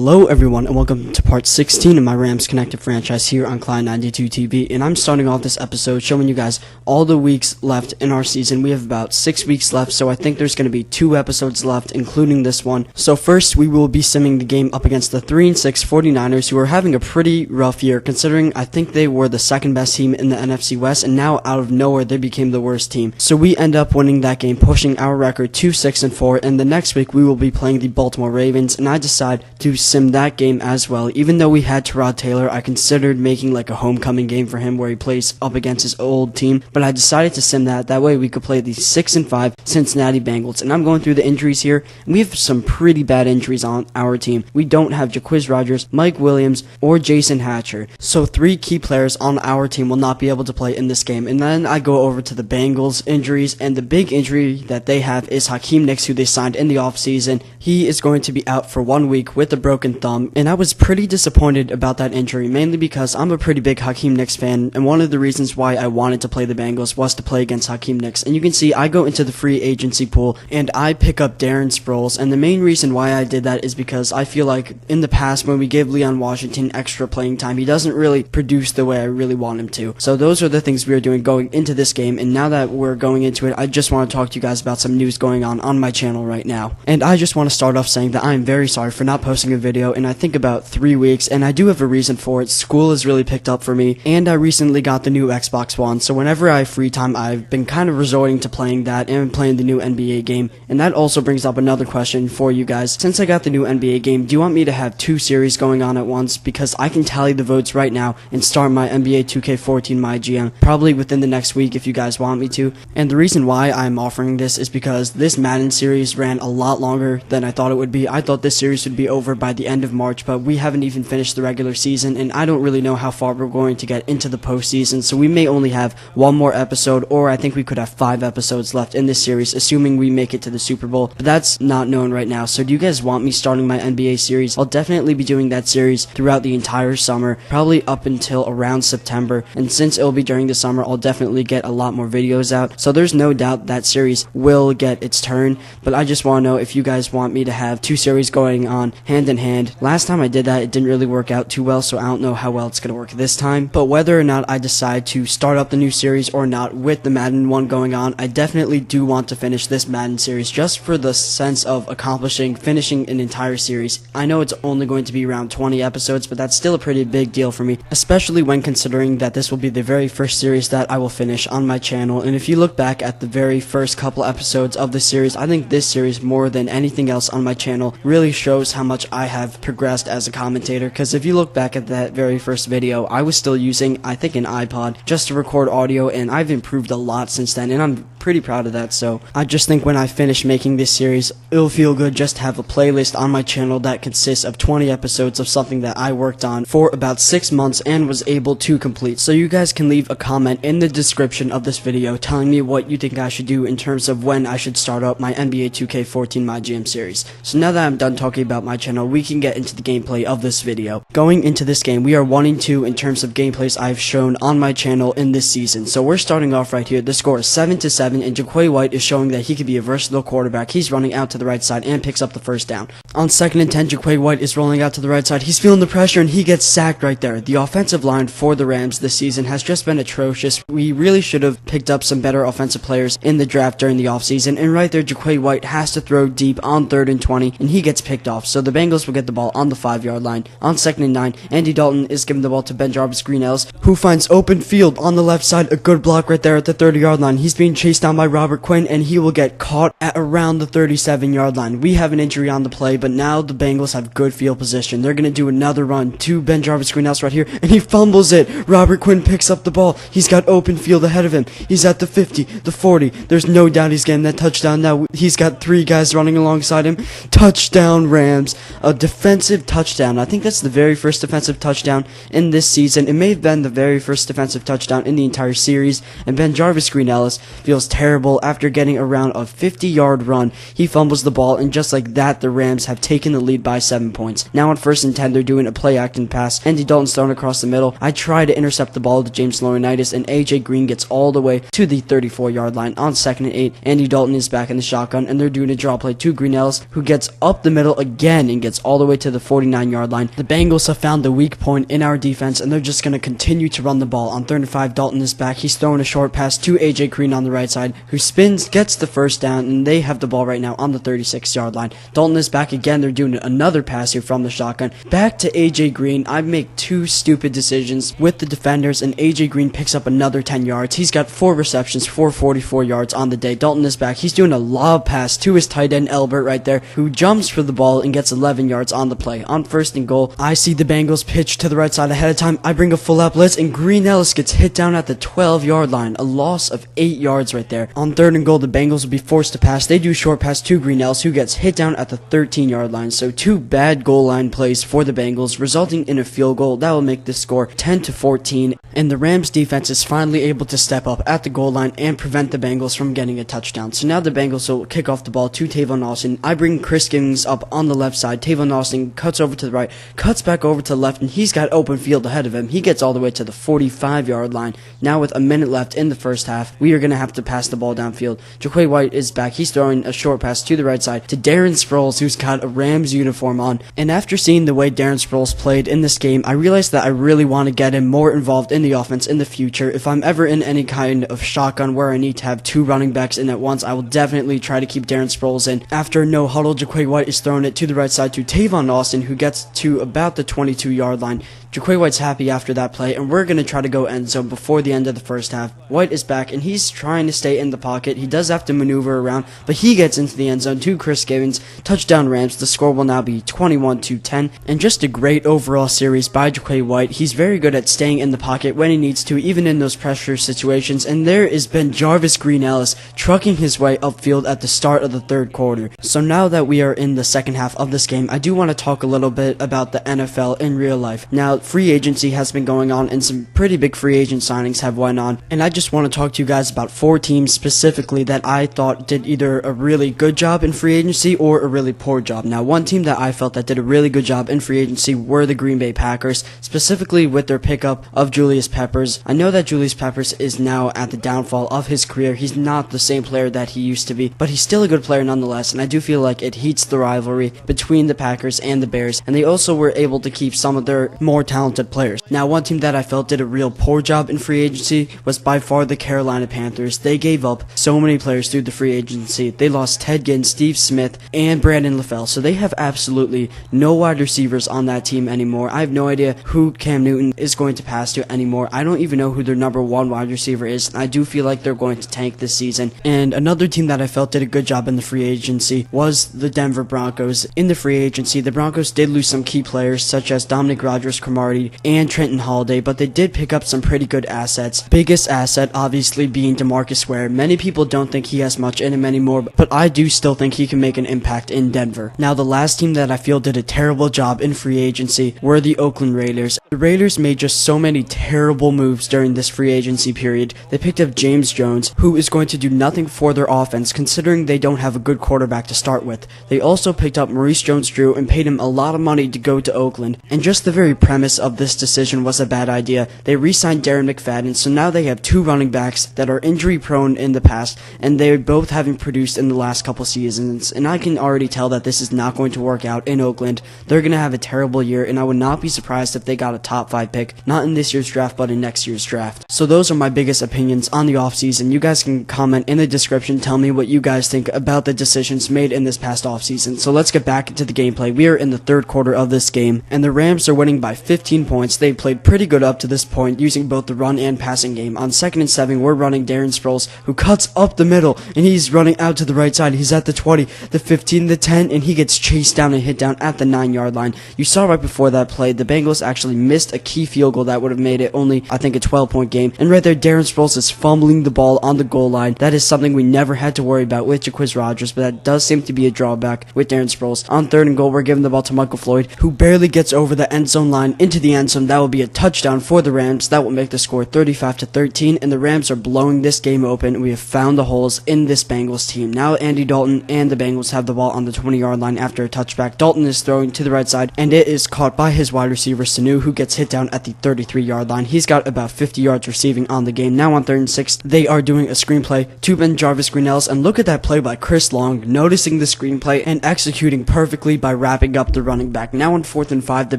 Hello everyone and welcome to part 16 of my Rams Connected franchise here on Clyde92 TV, and I'm starting off this episode showing you guys all the weeks left in our season. We have about 6 weeks left, so I think there's going to be 2 episodes left, including this one. So first we will be simming the game up against the 3-6 49ers, who are having a pretty rough year considering I think they were the second best team in the NFC West, and now out of nowhere they became the worst team. So we end up winning that game, pushing our record to 6-4, and the next week we will be playing the Baltimore Ravens, and I decide to sim that game as well. Even though we had Tyrod Taylor, I considered making like a homecoming game for him where he plays up against his old team, but I decided to sim that way we could play the 6-5 Cincinatti Bengals. And I'm going through the injuries here, and we have some pretty bad injuries on our team. We don't have Jaquiz Rodgers, Mike Williams, or Jason Hatcher, so 3 key players on our team will not be able to play in this game. And then I go over to the Bengals injuries, and the big injury that they have is Hakeem Nicks, who they signed in the offseason. He is going to be out for 1 week with a broken thumb, and I was pretty disappointed about that injury, mainly because I'm a pretty big Hakeem Nicks fan, and one of the reasons why I wanted to play the Bengals was to play against Hakeem Nicks. And you can see I go into the free agency pool and I pick up Darren Sproles, and the main reason why I did that is because I feel like in the past when we give Leon Washington extra playing time, he doesn't really produce the way I really want him to. So those are the things we are doing going into this game, and now that we're going into it, I just want to talk to you guys about some news going on my channel right now. And I just want to start off saying that I am very sorry for not posting a video in I think about 3 weeks, and I do have a reason for it. School has really picked up for me, and I recently got the new Xbox One, so whenever I have free time, I've been kind of resorting to playing that and playing the new NBA game. And that also brings up another question for you guys. Since I got the new NBA game, do you want me to have 2 series going on at once? Because I can tally the votes right now and start my NBA 2K14 My GM probably within the next week if you guys want me to. And the reason why I'm offering this is because this Madden series ran a lot longer than I thought it would be. I thought this series would be over by the end of March, but we haven't even finished the regular season, and I don't really know how far we're going to get into the postseason, so we may only have 1 more episode, or I think we could have 5 episodes left in this series, assuming we make it to the Super Bowl, but that's not known right now. So do you guys want me starting my NBA series? I'll definitely be doing that series throughout the entire summer, probably up until around September, and since it'll be during the summer, I'll definitely get a lot more videos out, so there's no doubt that series will get its turn. But I just want to know if you guys want me to have 2 series going on hand in hand. Last time I did that, it didn't really work out too well, so I don't know how well it's going to work this time. But whether or not I decide to start up the new series or not with the Madden one going on, I definitely do want to finish this Madden series just for the sense of finishing an entire series. I know it's only going to be around 20 episodes, but that's still a pretty big deal for me, especially when considering that this will be the very first series that I will finish on my channel. And if you look back at the very first couple episodes of the series, I think this series, more than anything else on my channel, really shows how much I have progressed as a commentator. Because if you look back at that very first video, I was still using, I think, an iPod just to record audio, and I've improved a lot since then, and I'm pretty proud of that. So I just think when I finish making this series, it'll feel good just to have a playlist on my channel that consists of 20 episodes of something that I worked on for about 6 months and was able to complete. So you guys can leave a comment in the description of this video telling me what you think I should do in terms of when I should start up my NBA 2K14 My GM series. So now that I'm done talking about my channel, we can get into the gameplay of this video. Going into this game, we are 1-2 in terms of gameplays I've shown on my channel in this season. So we're starting off right here. The score is 7-7, and Jaquiz White is showing that he could be a versatile quarterback. He's running out to the right side and picks up the first down. On 2nd and 10, Jaquiz White is rolling out to the right side. He's feeling the pressure, and he gets sacked right there. The offensive line for the Rams this season has just been atrocious. We really should have picked up some better offensive players in the draft during the offseason, and right there, Jaquiz White has to throw deep on 3rd and 20, and he gets picked off. So the Bengals will get the ball on the 5-yard line. On 2nd and 9, Andy Dalton is giving the ball to Ben Jarvis-Green-Ellis, who finds open field on the left side. A good block right there at the 30-yard line. He's being chased down by Robert Quinn, and he will get caught at around the 37-yard line. We have an injury on the play, but now the Bengals have good field position. They're going to do another run to Ben Jarvis-Green-Ellis right here, and he fumbles it. Robert Quinn picks up the ball. He's got open field ahead of him. He's at the 50, the 40. There's no doubt he's getting that touchdown now. He's got 3 guys running alongside him. Touchdown Rams. A defensive touchdown. I think that's the very first defensive touchdown in this season. It may have been the very first defensive touchdown in the entire series, and Ben Jarvis-Green-Ellis feels terrible. After getting around a 50-yard run, he fumbles the ball, and just like that, the Rams have taken the lead by 7 points. Now on 1st and 10, they're doing a play-action pass. Andy Dalton's thrown across the middle. I try to intercept the ball to James Laurinaitis, and A.J. Green gets all the way to the 34-yard line. On 2nd and 8, Andy Dalton is back in the shotgun, and they're doing a draw play to Green Ellis, who gets up the middle again and gets all the way to the 49-yard line. The Bengals have found the weak point in our defense, and they're just going to continue to run the ball. On 3rd and 5, Dalton is back. He's throwing a short pass to A.J. Green on the right side, who spins, gets the first down, and they have the ball right now on the 36-yard line. Dalton is back again. They're doing another pass here from the shotgun. Back to A.J. Green. I make 2 stupid decisions with the defenders, and A.J. Green picks up another 10 yards. He's got 4 receptions for 44 yards on the day. Dalton is back. He's doing a lob pass to his tight end, Elbert, right there, who jumps for the ball and gets 11 yards on the play. On 1st and goal, I see the Bengals pitch to the right side ahead of time. I bring a full-out blitz, and Green Ellis gets hit down at the 12-yard line. A loss of 8 yards right there. On 3rd and goal, the Bengals will be forced to pass. They do short pass to Green Ellis, who gets hit down at the 13-yard line. So 2 bad goal line plays for the Bengals, resulting in a field goal that will make the score 10-14. And the Rams defense is finally able to step up at the goal line and prevent the Bengals from getting a touchdown. So now the Bengals will kick off the ball to Tavon Austin. I bring Chris Gibbons up on the left side. Tavon Austin cuts over to the right, cuts back over to the left, and he's got open field ahead of him. He gets all the way to the 45-yard line. Now with a minute left in the first half, we are going to have to pass the ball downfield. Jaquay White is back. He's throwing a short pass to the right side to Darren Sproles, who's got a Rams uniform on. And after seeing the way Darren Sproles played in this game, I realized that I really want to get him more involved in the offense in the future. If I'm ever in any kind of shotgun where I need to have 2 running backs in at once, I will definitely try to keep Darren Sproles in. After no huddle, Jaquay White is throwing it to the right side to Tavon Austin, who gets to about the 22-yard line. Jaquay White's happy after that play, and we're going to try to go end zone before the end of the first half. White is back, and he's trying to stay in the pocket. He does have to maneuver around, but he gets into the end zone to Chris Gibbons. Touchdown Rams. The score will now be 21-10, and just a great overall series by Jaquay White. He's very good at staying in the pocket when he needs to, even in those pressure situations, and there is Ben Jarvis Green Ellis trucking his way upfield at the start of the 3rd quarter. So now that we are in the second half of this game, I do want to talk a little bit about the NFL in real life. Now, free agency has been going on, and some pretty big free agent signings have went on, and I just want to talk to you guys about 4 teams specifically that I thought did either a really good job in free agency or a really poor job. Now, one team that I felt that did a really good job in free agency were the Green Bay Packers, specifically with their pickup of Julius Peppers. I know that Julius Peppers is now at the downfall of his career. He's not the same player that he used to be, but he's still a good player nonetheless, and I do feel like it heats the rivalry between the Packers and the Bears, and they also were able to keep some of their more talented players. Now, one team that I felt did a real poor job in free agency was by far the Carolina Panthers. They gave up so many players through the free agency. They lost Ted Ginn, Steve Smith, and Brandon LaFell, so they have absolutely no wide receivers on that team anymore. I have no idea who Cam Newton is going to pass to anymore. I don't even know who their number 1 wide receiver is. I do feel like they're going to tank this season. And another team that I felt did a good job in the free agency was the Denver Broncos. In the free agency, the Broncos did lose some key players such as Dominic Rodgers-Cromartie and Trenton Holiday, but they did pick up some pretty good assets. Biggest asset obviously being DeMarcus Ware. Many people don't think he has much in him anymore, but I do still think he can make an impact in Denver. Now, the last team that I feel did a terrible job in free agency were the Oakland Raiders. The Raiders made just so many terrible moves during this free agency period. They picked up James Jones, who is going to do nothing for their offense considering they don't have a good quarterback to start with. They also picked up Maurice Jones-Drew and paid him a lot of money to go to Oakland, and just the very premise of this decision was a bad idea. They re-signed Darren McFadden, so now they have 2 running backs that are injury prone in the past, and they both haven't produced in the last couple seasons, and I can already tell that this is not going to work out in Oakland. They're going to have a terrible year, and I would not be surprised if they got a top 5 pick, not in this year's draft, but in next year's draft. So those are my biggest opinions on the offseason. You guys can comment in the description, tell me what you guys think about the decisions made in this past offseason. So let's get back into the gameplay. We are in the 3rd quarter of this game, and the Rams are winning by 15 points. They played pretty good up to this point, using both the run and passing game. On 2nd and 7, we're running Darren Sproles, who cuts up the middle, and he's running out to the right side. He's at the 20, the 15, the 10, and he gets chased down and hit down at the 9-yard line. You saw right before that play, the Bengals actually missed a key field goal that would have made it only, I think, a 12-point game. And right there, Darren Sproles is fumbling the ball on the goal line. That is something we never had to worry about with Jacquizz Rodgers, but that does seem to be a drawback with Darren Sproles. On 3rd and goal, we're giving the ball to Michael Floyd, who barely gets over the end zone line into the end zone. That will be a touchdown for the Rams. That will make the score 35-13, and the Rams are blowing this game open. open. We have found the holes in this Bengals team. Now Andy Dalton and the Bengals have the ball on the 20-yard line after a touchback. Dalton is throwing to the right side, and it is caught by his wide receiver, Sanu, who gets hit down at the 33-yard line. He's got about 50 yards receiving on the game. Now on 3rd and 6, they are doing a screenplay to Ben Jarvis Greenells, and look at that play by Chris Long, noticing the screenplay and executing perfectly by wrapping up the running back. Now on 4th and 5, the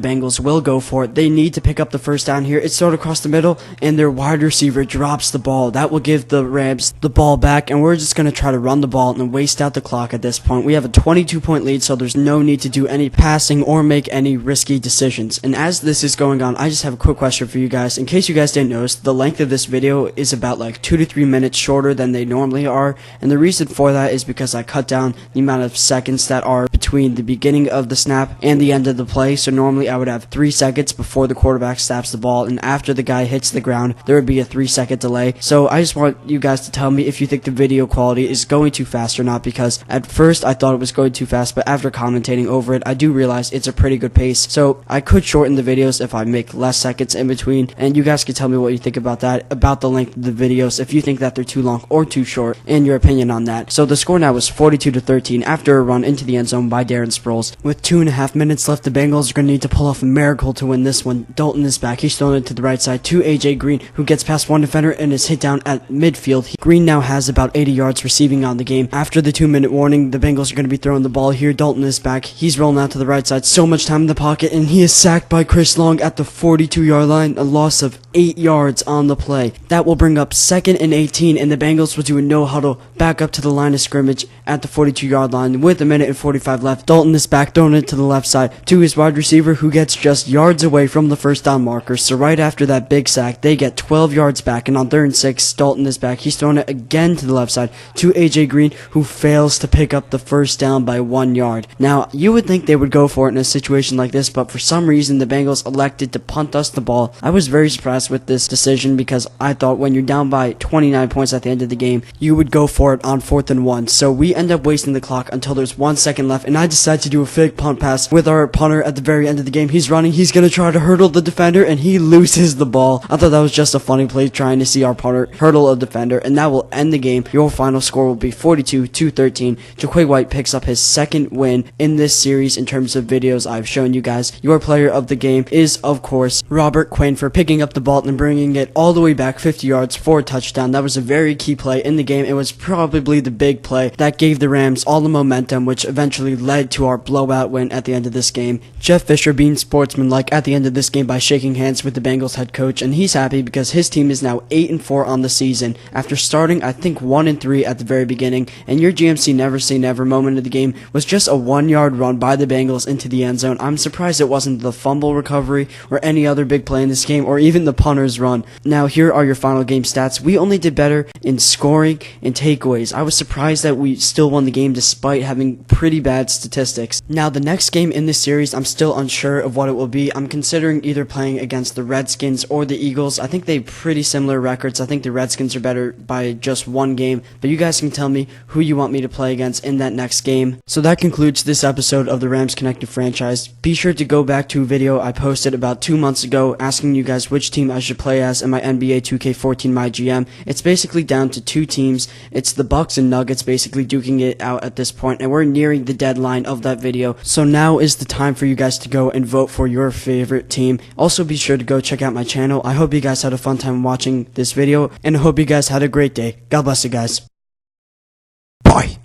Bengals will go for it. They need to pick up the first down here. It's thrown across the middle, and their wide receiver drops the ball. That will give the Rams the ball back, and we're just going to try to run the ball and waste out the clock at this point. We have a 22-point lead, so there's no need to do any passing or make any risky decisions. And as this is going on, I just have a quick question for you guys. In case you guys didn't notice, the length of this video is about like 2 to 3 minutes shorter than they normally are, and the reason for that is because I cut down the amount of seconds that are between the beginning of the snap and the end of the play. So normally I would have 3 seconds before the quarterback snaps the ball, and after the guy hits the ground, there would be a 3-second delay. So I just want you guys to tell me if you think the video quality is going too fast or not, because at first I thought it was going too fast, but after commentating over it, I do realize it's a pretty good pace. So I could shorten the videos if I make less seconds in between, and you guys can tell me what you think about that, about the length of the videos, if you think that they're too long or too short, and your opinion on that. So the score now is 42-13 after a run into the end zone by Darren Sproles. With 2.5 minutes left, the Bengals are going to need to pull off a miracle to win this one. Dalton is back. He's thrown it to the right side to AJ Green, who gets past one defender and is hit down at midfield. Green now has about 80 yards receiving on the game. After the 2-minute warning, the Bengals are going to be throwing the ball here. Dalton is back. He's rolling out to the right side. So much time in the pocket, and he is sacked by Chris Long at the 42-yard line. A loss of 8 yards on the play. That will bring up 2nd and 18, and the Bengals will do a no-huddle back up to the line of scrimmage at the 42-yard line with 1:45 left. Dalton is back, throwing it to the left side to his wide receiver, who gets just yards away from the first down marker. So right after that big sack, they get 12 yards back, and on 3rd and 6, Dalton is back. He's throwing it again to the left side to AJ Green, who fails to pick up the first down by 1 yard. Now, you would think they would go for it in a situation like this, but for some reason, the Bengals elected to punt us the ball. I was very surprised with this decision, because I thought when you're down by 29 points at the end of the game, you would go for it on 4th and 1. So we end up wasting the clock until there's 1 second left, and I decide to do a fake punt pass with our punter at the very end of the game. He's running, he's going to try to hurdle the defender, and he loses the ball. I thought that was just a funny play, trying to see our punter hurdle a defender, and that will end the game. Your final score will be 42-13. Jaquay White picks up his 2nd win in this series in terms of videos I've shown you guys. Your player of the game is, of course, Robert Quinn, for picking up the ball and bringing it all the way back 50 yards for a touchdown. That was a very key play in the game. It was probably the big play that gave the Rams all the momentum, which eventually led to our blowout win at the end of this game. Jeff Fisher being sportsmanlike at the end of this game by shaking hands with the Bengals head coach, and he's happy because his team is now 8-4 on the season after starting, I think, 1-3 at the very beginning. And your GMC never say never moment of the game was just a 1-yard run by the Bengals into the end zone. I'm surprised it wasn't the fumble recovery or any other big play in this game, or even the punter's run. Now here are your final game stats. We only did better in scoring and takeaways. I was surprised that we still won the game despite having pretty bad statistics. Now the next game in this series, I'm still unsure of what it will be. I'm considering either playing against the Redskins or the Eagles. I think they have pretty similar records. I think the Redskins are better by just 1 game, but you guys can tell me who you want me to play against in that next game. So that concludes this episode of the Rams Connected franchise. Be sure to go back to a video I posted about 2 months ago asking you guys which team I should play as in my NBA 2K14 My GM. It's basically down to 2 teams. It's the Bucks and Nuggets basically duking it out at this point, and we're nearing the deadline of that video. So now is the time for you guys to go and vote for your favorite team. Also be sure to go check out my channel. I hope you guys had a fun time watching this video, and I hope you guys had a great day. God bless you guys. Bye.